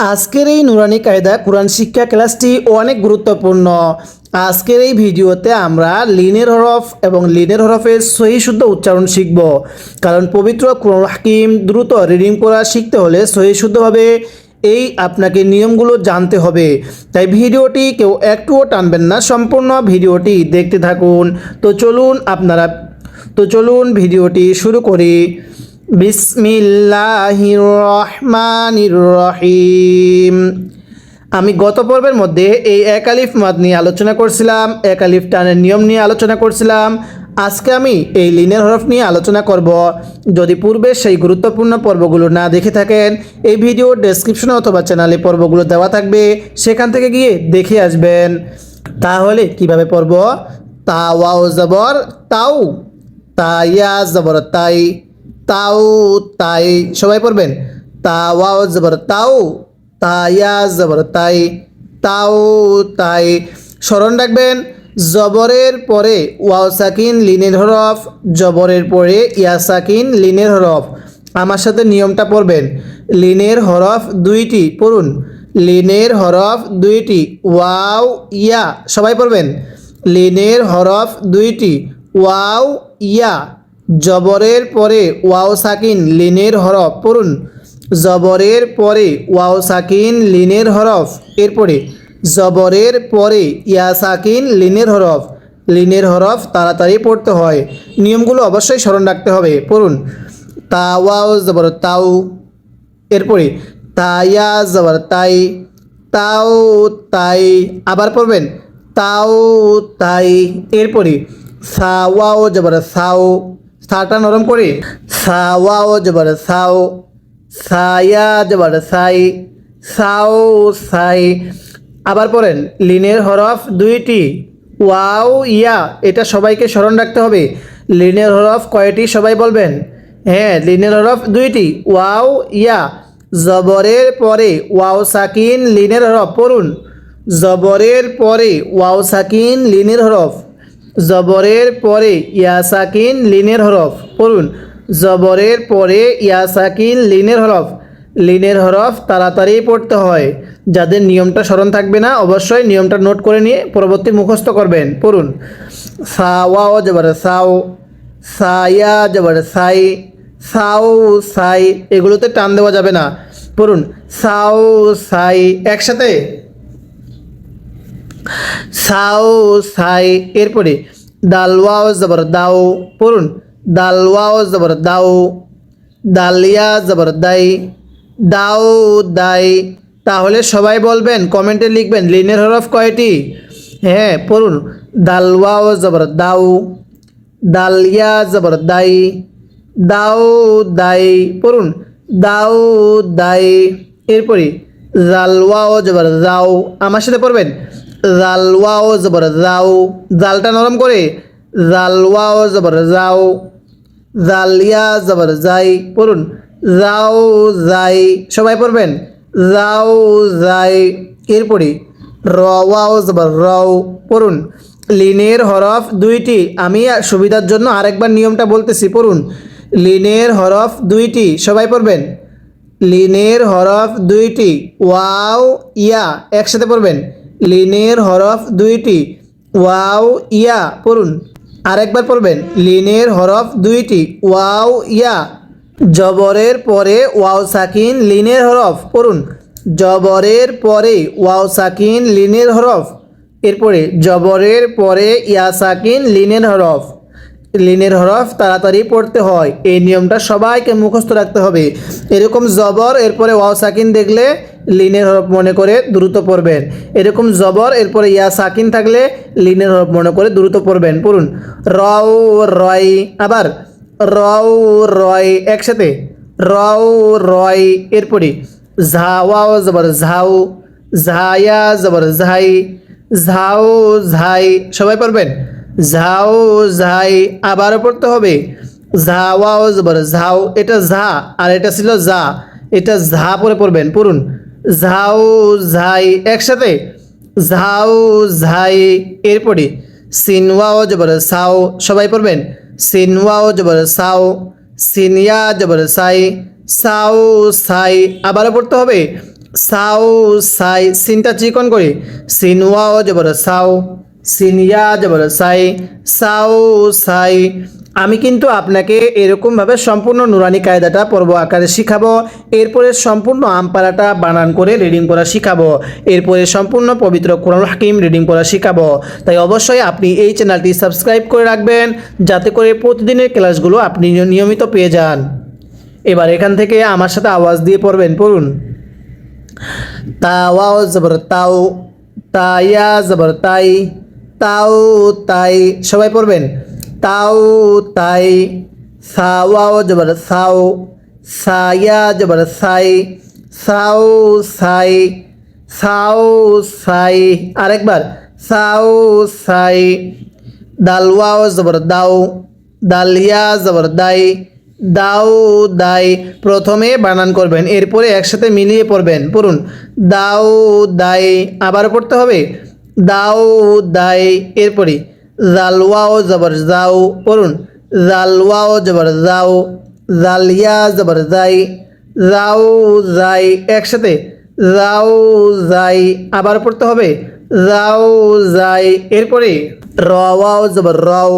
আজকের এই নুরানি কায়দা কোরআন শিক্ষা ক্লাসটি অনেক গুরুত্বপূর্ণ। আজকের এই ভিডিওতে আমরা লিনের হরফ এবং লিনের হরফের সহি শুদ্ধ উচ্চারণ শিখব। কারণ পবিত্র কোরআন হাকিম দ্রুত রিডিং করা শিখতে হলে সহি শুদ্ধভাবে আপনাকে নিয়মগুলো জানতে হবে। তাই ভিডিওটি কেউ একটুও টানবেন না, সম্পূর্ণ ভিডিওটি দেখতে থাকুন। তো চলুন ভিডিওটি শুরু করি। বিসমিল্লাহির রহমানির রহিম। আমি গত পর্বের মধ্যে এই এক আলিফ মাদ নিয়ে আলোচনা করছিলাম, এক আলিফ টানের নিয়ম নিয়ে আলোচনা করছিলাম। আজকে আমি এই লিনের হরফ নিয়ে আলোচনা করব। যদি পূর্বে সেই গুরুত্বপূর্ণ পর্বগুলো না দেখে থাকেন, এই ভিডিওর ডেসক্রিপশনে অথবা চ্যানেলে পর্বগুলো দেওয়া থাকবে, সেখান থেকে গিয়ে দেখে আসবেন। তাহলে কিভাবে পড়ব? তা ওয়াও জবর তাও, তা ইয়া জবর তাই, তাও তাই। সবাই পড়বেন। তা ওয়াও জবর তাও, তা ইয়া জবর তাই, তাও তাই। স্মরণ রাখবেন, জবরের পরে ওয়াও সাকিন লিনের হরফ, জবরের পরে ইয়া সাকিন লিনের হরফ। আমার সাথে নিয়মটা পড়বেন। লিনের হরফ দুইটি, পড়ুন। লিনের হরফ দুইটি, ওয়াও ইয়া। সবাই পড়বেন। লিনের হরফ দুইটি, ওয়াও ইয়া। জবরের পরে ওয়াও সাকিন লিনের হরফ, পড়ুন। জবরের পরে ওয়াও সাকিন লিনের হরফ, এরপরে জবরের পরে ইয়া সাকিন লিনের হরফ। লিনের হরফ তাড়াতাড়ি পড়তে হয়, নিয়মগুলো অবশ্যই স্মরণ রাখতে হবে। পড়ুন। তা ওয়াও জবর তাও, এরপরে তা ইয়া জবর তাই, তাও তাই। আবার পড়বেন। তাও তাই। এরপরে সা ওয়াও জবর সাও, সাটা নরম করে সা ওয়াও জবর সাও, সায়া জবর সাই, সাও সাই। আবার পড়েন। লিনের হরফ দুইটি, ওয়াও ইয়া। এটা সবাইকে স্মরণ রাখতে হবে। লিনের হরফ কয়টি সবাই বলবেন? হ্যাঁ, লিনের হরফ দুইটি, ওয়াও ইয়া। জবরের পরে ওয়াও সাকিন লিনের হরফ, পড়ুন। জবরের পরে ওয়াও সাকিন লিনের হরফ, জবরের পরে ইয়া সাকিন লিনের হরফ, পড়ুন। জবরের পরে ইয়া সাকিন লিনের হরফ। লিনের হরফ তাড়াতাড়ি পড়তে হয়। যাদের নিয়মটা স্মরণ থাকবে না, অবশ্যই নিয়মটা নোট করে নিয়ে পরবর্তী মুখস্থ করবেন। পড়ুন। সা ওয়াও জবর সাও, সায়া জবর সাই, সাও সাই। এগুলোতে টান দেওয়া যাবে না। পড়ুন। সাও সাই। একসাথে সাও সাই। এরপরে দাল ওয়াও জবর দাও, পড়ুন। দাল ওয়াও জবর দাও, দালিয়া জবর দাই, দাও দাই। তাহলে সবাই বলবেন, কমেন্টে লিখবেন লিনের হরফ কয়টি। হ্যাঁ, পড়ুন। দাল ওয়াও জবর দাও, দালিয়া জবর দাই, দাও দাই। পড়ুন। দাও দাই। এরপরে জাল ওয়াও জবর যাও। আমার সাথে পড়বেন। জাল ওয়াও জবর যাও, জালটা নরম করে জাল ওয়াও জবর যাও, জালিয়া জবর যাই। পড়ুন। যাও যাই। সবাই পড়বেন। যাও যাই। এরপরে র ওয়াও জবর রও, পড়ুন। লিনের হরফ দুইটি, আমি সুবিধার জন্য আরেকবার নিয়মটা বলতেছি, পড়ুন। লিনের হরফ দুইটি, সবাই পড়বেন। লিনের হরফ দুইটি, ওয়াও ইয়া। একসাথে পড়বেন। লিনের হরফ দুইটি, ওয়াও ইয়া। পড়ুন। আরেকবার পড়বেন। লিনের হরফ দুইটি, ওয়াও ইয়া। জবরের পরে ওয়াও সাকিন লিনের হরফ, পড়ুন। জবরের পরে ওয়াও সাকিন লিনের হরফ, এরপরে জবরের পরে ইয়া সাকিন লিনের হরফ। লিনের হরফ তাড়াতাড়ি পড়তে হয়, এই নিয়মটা সবাইকে মুখস্থ রাখতে হবে। এরকম জবর এরপরে ওয়াও সাকিন দেখলে লিনের হরফ মনে করে দ্রুত পড়বেন। এরকম জবর এরপরে ইয়া সাকিন থাকলে লিনের হরফ মনে করে দ্রুত পড়বেন। পড়ুন। রও রয়। আবার রও রয়। একসাথে রও রয়। এরপরে ঝা ওয়াও জবর ঝাও, ঝায়া জবর ঝাই, ঝাও ঝাই। সবাই পড়বেন। ঝাও ঝাই। আবারও পড়তে হবে। ঝা ওয়াও জবর ঝাও, এটা ঝা আর এটা ছিল যা, এটা ঝা পরে পড়বেন। পড়ুন। ঝাও ঝাই। একসাথে ঝাও ঝাই। এরপরে সিন ওয়াও জবর সাও। সবাই পড়বেন। সিন ওয়াও জবর সাও, সিনিয়া জবর সাই, সাও সাই। আবারও পড়তে হবে। সাউ সাই, সিনটা চিকন করি, সিন ওয়াও জবর সাউ, সিন ইয়া জবর সাই, সাউ সাই। আমি কিন্তু আপনাকে এরকমভাবে সম্পূর্ণ নুরানি কায়দাটা পর্ব আকারে শিখাবো, এরপরে সম্পূর্ণ আমপারাটা বানান করে রিডিং করা শিখাবো, এরপরে সম্পূর্ণ পবিত্র কোরআন হাকিম রিডিং করা শিখাবো। তাই অবশ্যই আপনি এই চ্যানেলটি সাবস্ক্রাইব করে রাখবেন, যাতে করে প্রতিদিনের ক্লাসগুলো আপনি নিয়মিত পেয়ে যান। এবার এখান থেকে আমার সাথে আওয়াজ দিয়ে পড়বেন, পড়ুন। তাওয়াও জবর তাও, তাইয়া জবর তাই, তাও তাই। সবাই পড়বেন, তাও তাই। সাওয়াও জবর সাও, সায়া জবর সাই, সাও সাই, সাও সাই। আরেকবার, সাও সাই। দালওয়াও জবর দাও, দালিয়া জবর দাই, দাও দাই। প্রথমে বানান করবেন, এরপরে একসাথে মিলিয়ে পড়বেন, পড়ুন। দাও দাই, আবার পড়তে হবে, দাও দাই। এরপরে জালওয়াও জবর যাও, পড়ুন। জালওয়াও জবর যাও, জালিয়া জবর যাই, যাও যাই। একসাথে, যাও যাই, আবার পড়তে হবে, যাও যাই। এরপরে রওয়াও জবর রও,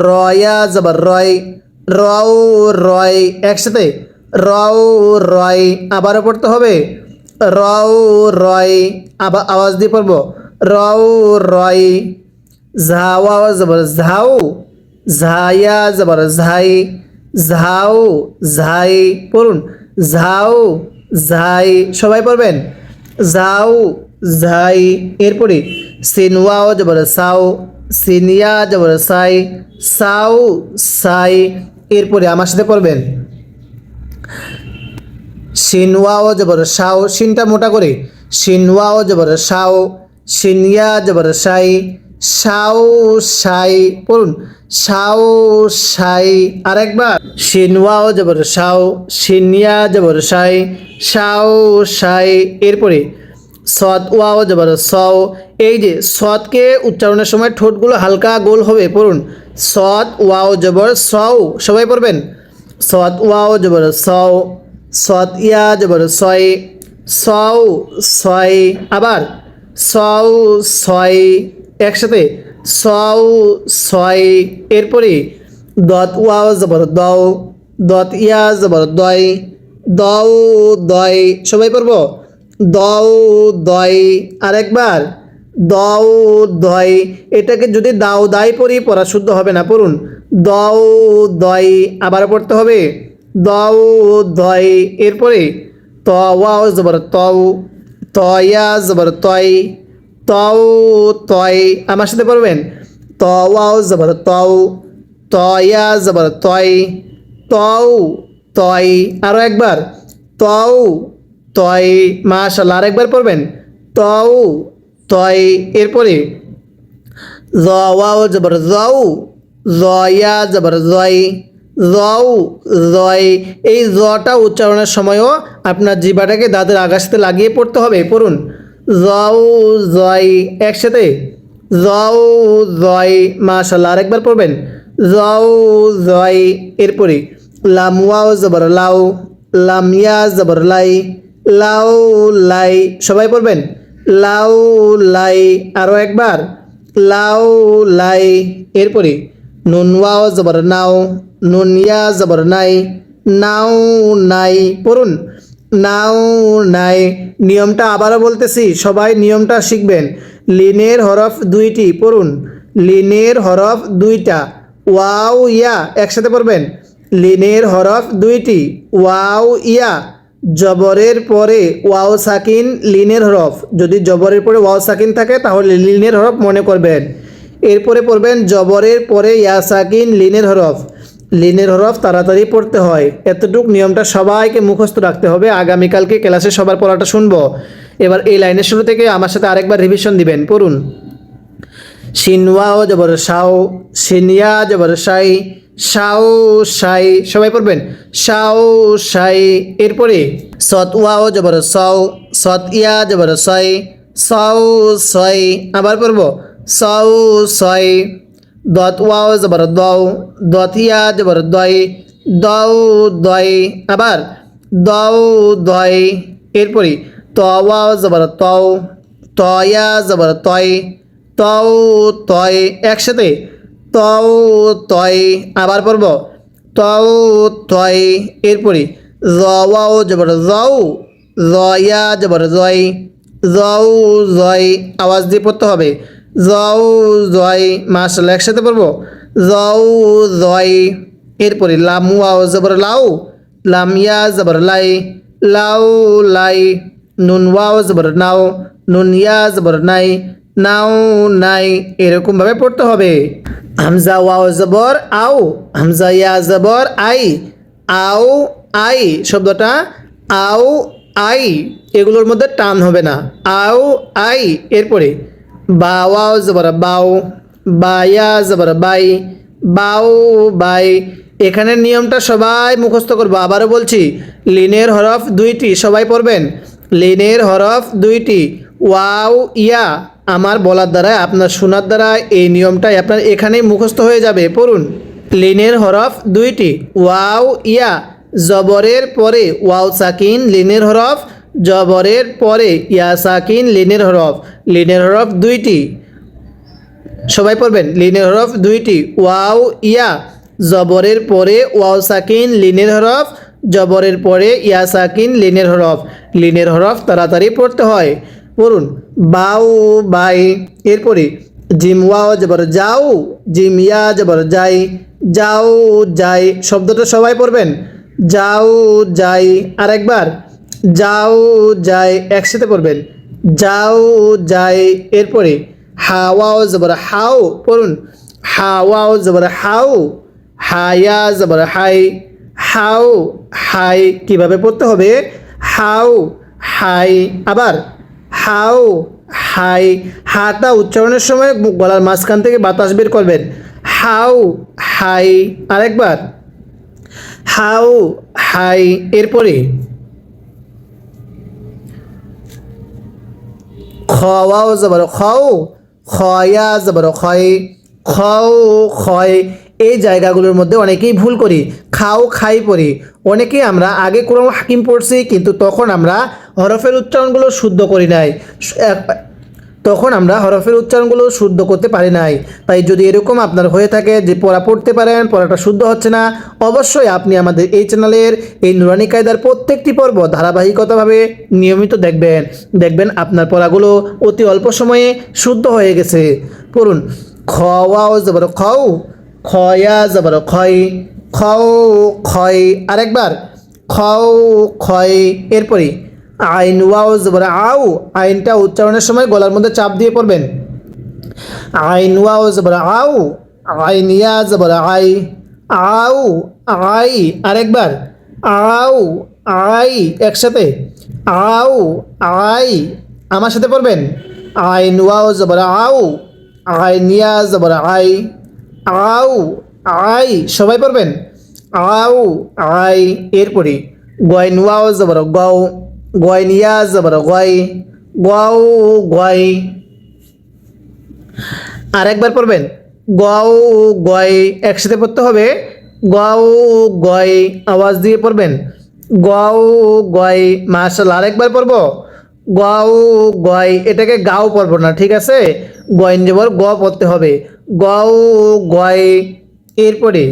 রয়া জবর রয়, রও রয়। একসাথে, রও রয়, আবারও পড়তে হবে, রও রয়। আবার আওয়াজ দিয়ে পড়ব, রও রয়। ঝাওয়াও জবর ঝাও, ঝায়া জবর ঝাই, ঝাও ঝাই। পড়ুন, ঝাও ঝাই। সবাই পড়বেন, ঝাও ঝাই। এরপরে সিনওয়াও জবর সাও, সিনিয়া জবর সাই, সাও সাই। এরপরে আমার সাথে পড়বেন, সিনওয়াও জবর সাও, সিনটা মোটা করে, সিনওয়াও জবর সাও, সিনিয়া জবর সাই, সাও সাই। পড়ুন, সাও সাই। আরেকবার, সিনওয়াও জবর সাও, সিনিয়া জবর সাই, সাও সাই। এরপরে সৎ ওয়াও জবর সও। এই যে সৎকে উচ্চারণের সময় ঠোঁটগুলো হালকা গোল হবে, পড়ুন। সৎ ওয়াও জবর সও। সবাই পড়বেন, সৎ ওয়াও জবর সও, সৎ ইয়া জবর সয়, সও ছয়। আবার সও ছয়। একসাথে, সও ছয়। এরপরে দত ওয়াও জবর দও, দত ইয়া জবর দয়, দও দয়। সবাই পড়ব, দও দয়। আরেকবার, দও দয়। এটাকে যদি দাও দাই পড়ি পড়া শুদ্ধ হবে না, পড়ুন, দও দয়। আবার পড়তে হবে, দও দয়। এরপরে তওয়াও জবর তও, তয়া জবর তয়, তও তয়। আমার সাথে পড়বেন, তওয়াও জবর তও, তয়া জবর তয়, তও তয়। আরও একবার, তও তয়। মাশাআল্লাহ। আরেকবার পড়বেন, তও তয়। এরপরে ওয়াও জবর যাও, জয়া জবর জয়, জও জয়। এই জটা উচ্চারণের সময়ও আপনার জিহ্বাটাকে দাঁতের আগার সাথে লাগিয়ে পড়তে হবে, পড়ুন। জও জয়। একসাথে, জও জয়। মাশাআল্লাহ। আরেকবার পড়বেন, জও জয়। এরপরে লাম ওয়াও জবর লাও, লামিয়া জবর লাই, লাও লাই। সবাই পড়বেন, লাও লাই। আরও একবার, লাও লাই। এরপরে নুন ওয়াও জবর নাও, নুনিয়া জবর নাই, নাও নাই। পড়ুন, নাও নাই। নিয়মটা আবারও বলতেছি, সবাই নিয়মটা শিখবেন। লিনের হরফ দুইটি, পড়ুন। লিনের হরফ দুইটা, ওয়াও ইয়া। একসাথে পড়বেন, লিনের হরফ দুইটি, ওয়াও ইয়া। জবরের পরে ওয়াও সাকিন লিনের হরফ, যদি জবরের পরে ওয়াও সাকিন থাকে তাহলে লিনের হরফ মনে করবেন। এরপরে পড়বেন জবরের পরে ইয়া সাকিন লিনের হরফ। লিনের হরফ তাড়াতাড়ি পড়তে হয়, এতটুক নিয়মটা সবাইকে মুখস্থ রাখতে হবে। আগামীকালকে ক্লাসে সবার পড়াটা শুনবো। এবার এই লাইনের শুরু থেকে আমার সাথে আরেকবার রিভিশন দিবেন, পড়ুন। সিনওয়াও জবর সাও, সিনিয়া জবর সাই, সাও সাই। সবাই পড়বেন, সাও সাই। এরপরে সৎ ওয়াও জবর সও, সৎ ইয়া জবর সয়, সও সয়। আবার পড়ব, সও সয়। দত ওয়াও জবর দও, দতিয়া জবর দয়, দও দয়। আবার দও দয়। এরপরে ত ওয়াও জবর তও, তয়া জবর তয়, তও তয়, একসাথে তও তয়। আবার পড়ব তও তয়। এরপরে ওয়াও জবর যাও, জয়া জবর জয়, যাও জয়, আওয়াজ দিয়ে পড়তে হবে যাও জয়। মাশাআল্লাহ, একসাথে পড়ব যাও জয়। এরপরে লাম ওয়াও জবর লাউ, লাম ইয়া জবর লাই, লাউ লাই। নুন ওয়াও জবর নাও, নুন ইয়া জবর নাই, নাও নাই। এরকমভাবে পড়তে হবে। হামজা ওয়াও জবর আও, হামজা ইয়া জবর আই, আও আই। শব্দটা আও আই, এগুলোর মধ্যে টান হবে না, আও আই। এরপরে বা ওয়াও জবর বাও, বায়া জবর বাই, বাও বাই। এখানের নিয়মটা সবাই মুখস্থ করবো। আবারও বলছি, লিনের হরফ দুইটি, সবাই পড়বেন। লিনের হরফ দুইটি, ওয়াও ইয়া। আমার বলার দ্বারা, আপনার শোনার দ্বারা এই নিয়মটাই আপনার এখানেই মুখস্থ হয়ে যাবে। পড়ুন, লিনের হরফ দুইটি, ওয়াও ইয়া। জবরের পরে ওয়াও সাকিন লিনের হরফ, জবরের পরে ইয়া সাকিন লিনের হরফ। লিনের হরফ দুইটি, সবাই পড়বেন। লিনের হরফ দুইটি, ওয়াও ইয়া। জবরের পরে ওয়াও সাকিন লিনের হরফ, জবরের পরে ইয়া সাকিন লিনের হরফ। লিনের হরফ তাড়াতাড়ি পড়তে হয়। পড়ুন, বাউ বাই। এরপরে জিম ওয়াও জবর যাও, জিম ইয়া জবর যাই, যাও যাই। শব্দটা সবাই পড়বেন, যাও যাই। আরেকবার যাও যাই, একসাথে পড়বেন যাও যাই। এরপরে হাওয়াও জবর হাও, পড়ুন হাওয়াও জবর হাও, হায়া জবর হাই, হাও হাই। কিভাবে পড়তে হবে, হাও হাই। আবার হাও হাই। হাটা উচ্চারণের সময় গলার মাঝখান থেকে বাতাস বের করবেন, হাও হাই। আরেকবার হাও হাই। এরপরে খাওয়াও জবর খাও, খয়া জবর খয়, খাও খয়। এই জায়গাগুলোর মধ্যে অনেকেই ভুল করি, খাও খাই পড়ি। অনেকেই আমরা আগে কোরআন হাকিম পড়ছি, কিন্তু তখন আমরা হরফের উচ্চারণগুলো শুদ্ধ করি নাই, তখন আমরা হরফের উচ্চারণগুলো শুদ্ধ করতে পারি নাই। তাই যদি এরকম আপনার হয়ে থাকে যে পড়া পড়তে পারেন, পড়াটা শুদ্ধ হচ্ছে না, অবশ্যই আপনি আমাদের এই চ্যানেলের এই নুরানি কায়দার প্রত্যেকটি পর্ব ধারাবাহিকতাভাবে নিয়মিত দেখবেন। দেখবেন আপনার পড়াগুলো অতি অল্প সময়ে শুদ্ধ হয়ে গেছে। পড়ুন, খাওয়াও জবর খাও, খয়া জবর খয়, খাও খয়। আরেকবার খাও খয়। এরপরে আইন ওয়াও জবর আও, আইনটা উচ্চারণের সময় গলার মধ্যে চাপ দিয়ে পড়বেন। আইন ওয়াও জবর আও, আইন ইয়া জবর আই, আও আই। আরেকবার আও আই, একসাথে আও আই। আমার সাথে পড়বেন, আইন ওয়াও জবর আও, আইন ইয়া জবর আই, আও আই। সবাই পড়বেন আও আই। এরপরে গয়ন ওয়াও জবর গও, গয়ন ইয়া জবর গয়, গও গয়। আরেকবার পড়বেন গও গয়, একসাথে পড়তে হবে গও গয়, আওয়াজ দিয়ে পড়বেন গও গয়। মাশাআল্লাহ, আরেকবার পড়ব গও গয়। এটাকে গাও পড়ব না, ঠিক আছে? গয়ন জবর গ পড়তে হবে, গও গয়। এরপরে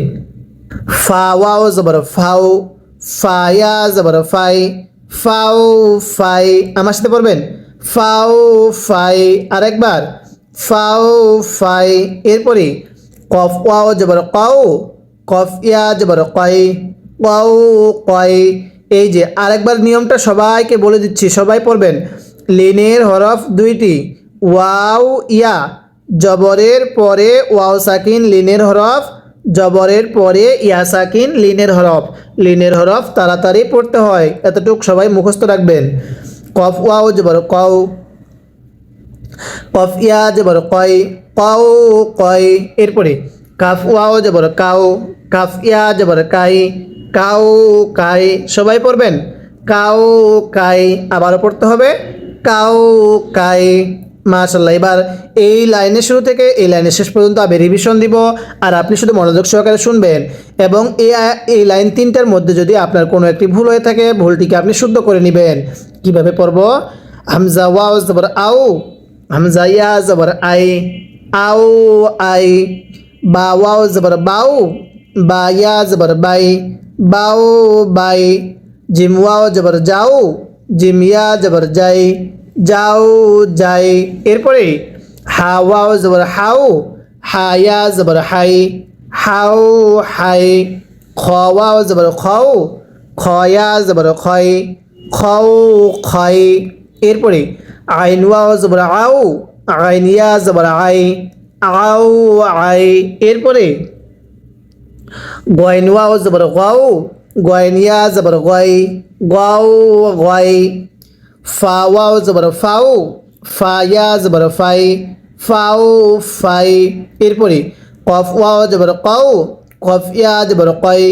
ফা ওয়াও জবর ফাও, ফায়া জবর ফাই, ফাও ফাই। আমার সাথে পড়বেন ফাও ফাই। আরেকবার ফাও ফাই। এরপরে কফ ওয়াও জবর কাও, কফ ইয়া জবর কয়, কাও কয়। এই যে আরেকবার নিয়মটা সবাইকে বলে দিচ্ছি, সবাই পড়বেন। লিনের হরফ দুইটি, ওয়াও ইয়া। জবরের পরে ওয়াও সাকিন লিনের হরফ, জবরের পরে ইয়া সাকিন লিনের হরফ। লিনের হরফ তাড়াতাড়ি পড়তে হয়, এতটুকু সবাই মুখস্থ রাখবেন। কফ ওয়াও জবর কও, কফ ইয়া জবর কয়, কও কয়। এরপরে কাফ ওয়াও জবর কাও, কাফ ইয়া জবর কাই, কাও কাই। সবাই পড়বেন কাও কাই। আবারও পড়তে হবে কাও কাই। মাশাআল্লাহ। এবার এই লাইনের শুরু থেকে এই লাইনের শেষ পর্যন্ত আমি রিভিশন দিব, আর আপনি শুধু মনোযোগ সহকারে শুনবেন। এবং এই লাইন তিনটার মধ্যে যদি আপনার কোনো একটি ভুল হয়ে থাকে, ভুলটিকে আপনি শুদ্ধ করে নেবেন। কিভাবে পড়ব? হামজা ওয়াও জবর আউ, হামজা ইয়া জবর আই, আউ আই। বা ওয়াও জবর বাউ, বা ইয়া জবর বাই, বাউ বাই। জিম ওয়াও জবর যাও, জিম ইয়া জবর যাই, যাও যাই। এরপরে হা ওয়াও জবর হাউ, হা ইয়া জবর হাই, হাউ হাই। খ ওয়াও জবর খাও, খ ইয়া জবর খয়, খাও খয়। এরপরে আইন ওয়াও জবর আউ, আইন ইয়া জবর আই, আউ আই। এরপরে গয়ন ওয়াও জবর গাও, গয়ন ইয়া জবর গয়, গাও গয়। ফা ওয়াও জবর ফাও, ফা ইয়া জবর ফাই, ফাও ফাই। এরপরে কফ ওয়াও জবর কাউ, কফ ইয়া জবর কয়,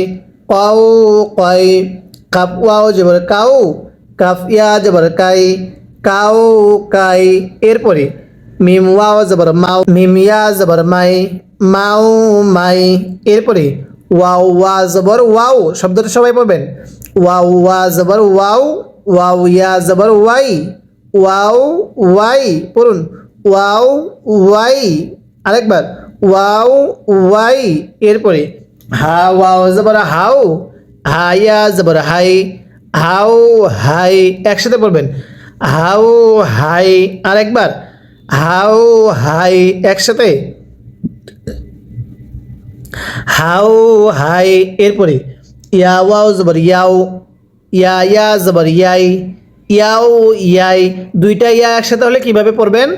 কাউ কয়। কাফ ওয়াও জবর কাউ, কাফ ইয়া জবর কাই, কাউ কাই। এরপরে মিম ওয়াও জবর মাও, মিম ইয়া জবর মাই, মাও মাই। এরপরে ওয়াও ওয়া জবর ওয়াও, শব্দটা সবাই পড়বেন। ওয়াও ওয়া জবর ওয়াও, ওয়াও ইয়া জবর ওয়াই, ওয়াও ওয়াই। পড়ুন ওয়াও ওয়াই। আরেকবার ওয়াও ওয়াই। এরপরে হা ওয়াও জবর হাও, হা ইয়া জবর হাই, হাও হাই। একসাথে পড়বেন হাও হাই। আরেকবার হাও হাই, একসাথে হাও হাই। এরপরে ইয়া ওয়াও জবর ইয়াও, ইয়া ইয়া জবর ইয়াই, ইয়াও ইয়াই। দুইটা ইয়া একসাথে হলে কিভাবে পড়বেন?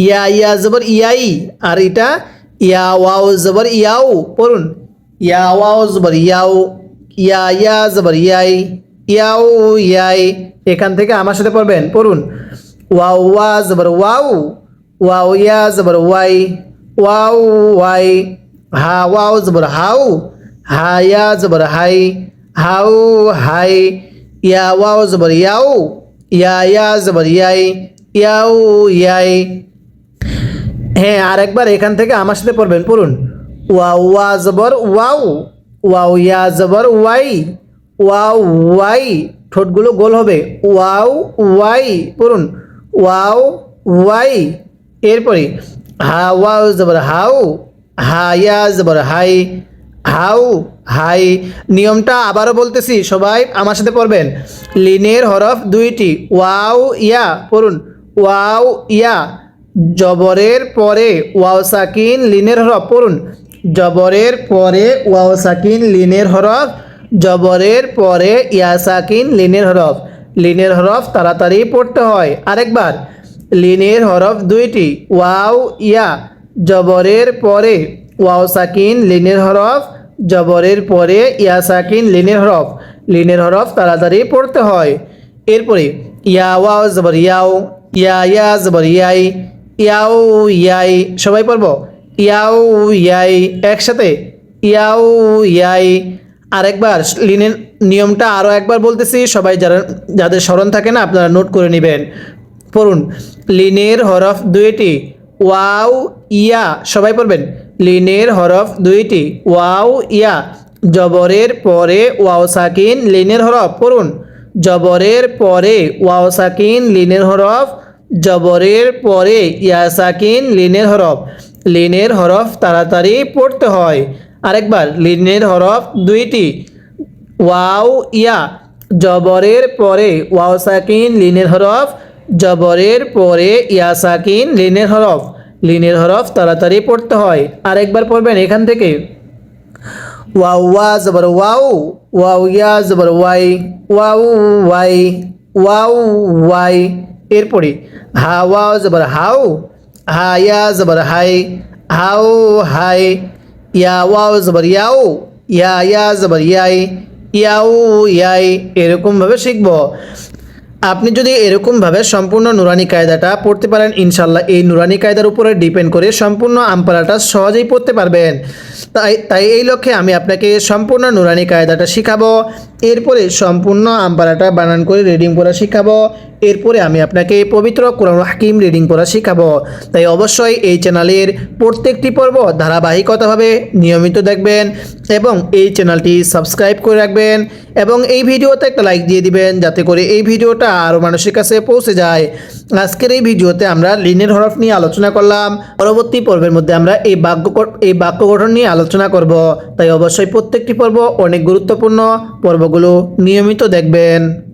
ইয়া ইয়া জবর ইয়াই, আর এটা ইয়া ওয়াও জবর ইয়াও। পড়ুন ইয়া ওয়াও জবর ইয়াও, ইয়া ইয়া জবর ইয়াই, ইয়াও ইয়াই। এখান থেকে আমার সাথে পড়বেন। পড়ুন ওয়াও ওয়া জবর ওয়াও, ওয়াও ইয়া জবর ওয়াই, ওয়াও ওয়াই। হা ওয়াও জবর হাউ, হা ইয়া জবর হাই, হাউ হাই। ইয়া ওয়াও জবর ইয়াও, ইয়া ইয়া জবর ইয়াই, ইয়াও ইয়াই। হ্যাঁ, আরেকবার এখান থেকে আমার সাথে পড়বেন। পড়ুন ওয়াও ওয়া জবর ওয়াও, ওয়াও ইয়া জবর ওয়াই, ওয়াও ওয়াই। ঠোঁটগুলো গোল হবে। ওয়াও ওয়াই। পড়ুন ওয়াও ওয়াই। এরপরে হা ওয়াও জবর হাউ, হা ইয়া জবর হাই, হাউ হাই। নিয়মটা আবারও বলতেছি, সবাই আমার সাথে পড়বেন। লিনের হরফ দুইটি, ওয়াও ইয়া। পড়ুন ওয়াও ইয়া। জবরের পরে ওয়াও সাকিন লিনের হরফ। পড়ুন জবরের পরে ওয়াও সাকিন লিনের হরফ, জবরের পরে ইয়া সাকিন লিনের হরফ। লিনের হরফ তাড়াতাড়ি পড়তে হয়। আরেকবার লিনের হরফ দুইটি, ওয়াও ইয়া। জবরের পরে ওয়াও সাকিন লিনের হরফ, জবরের পরে ইয়া সাকিন লিনের হরফ। লিনের হরফ তাড়াতাড়ি পড়তে হয়। এরপরে ইয়া ওয়াও জবর ইয়াও, ইয়া ইয়া জবর ইয়াই, ইয়াও ইয়াই। সবাই পড়ব ইয়াও ইয়াই, একসাথে ইয়াও ইয়াই। আরেকবার লিনের নিয়মটা আরও একবার বলতেছি, সবাই যাদের স্মরণ থাকে না আপনারা নোট করে নেবেন। পড়ুন লিনের হরফ দুইটি, ওয়াও ইয়া। সবাই পড়বেন লিনের হরফ দুইটি, ওয়াও ইয়া। জবরের পরে ওয়াও সাকিন লিনের হরফ। পড়ুন জবরের পরে ওয়াও সাকিন লিনের হরফ, জবরের পরে ইয়া সাকিন লিনের হরফ। লিনের হরফ তাড়াতাড়ি পড়তে হয়। আরেকবার লিনের হরফ দুইটি, ওয়াও ইয়া। জবরের পরে ওয়াও সাকিন লিনের হরফ, জবরের পরে ইয়া সাকিন লিনের হরফ। লিনের হরফ তাড়াতাড়ি পড়তে হয়। আরেকবার পড়বেন এখান থেকে। ওয়াও ওয়া জবর ওয়াও, ওয়াও ইয়া জবর ওয়াই, ওয়াও ওয়াই, ওয়াও ওয়াই। এরপরে হা ওয়াও জবর হাউ, হা ইয়া জবর হাই, হাউ হাই। ইয়া ওয়াও জবর ইয়াও, ইয়া ইয়া জবর ইয়াই, ইয়াও ইয়াই। এরকমভাবে শিখব। আপনি যদি এরকমভাবে সম্পূর্ণ নুরানি কায়দাটা পড়তে পারেন, ইনশাল্লাহ এই নুরানি কায়দার উপরে ডিপেন্ড করে সম্পূর্ণ আমপারাটা সহজেই পড়তে পারবেন। তাই এই লক্ষ্যে আমি আপনাকে সম্পূর্ণ নুরানি কায়দাটা শিখাবো। এরপরে সম্পূর্ণ আমপারাটা বানান করে রিডিং পড়া শেখাবো। এরপরে আমি আপনাকে পবিত্র কোরআন হাকিম রিডিং পড়া শেখাবো। তাই অবশ্যই এই চ্যানেলের প্রত্যেকটি পর্ব ধারাবাহিকতাভাবে নিয়মিত দেখবেন এবং এই চ্যানেলটি সাবস্ক্রাইব করে রাখবেন এবং এই ভিডিওতে একটা লাইক দিয়ে দিবেন যাতে করে এই ভিডিওটা আরও মানুষের কাছে পৌঁছে যায়। আজকের এই ভিডিওতে আমরা লিনের হরফ নিয়ে আলোচনা করলাম। পরবর্তী পর্বের মধ্যে আমরা এই বাক্য গঠন নিয়ে আলোচনা করব। তাই অবশ্যই প্রত্যেকটি পর্ব অনেক গুরুত্বপূর্ণ, পর্বগুলো নিয়মিত দেখবেন।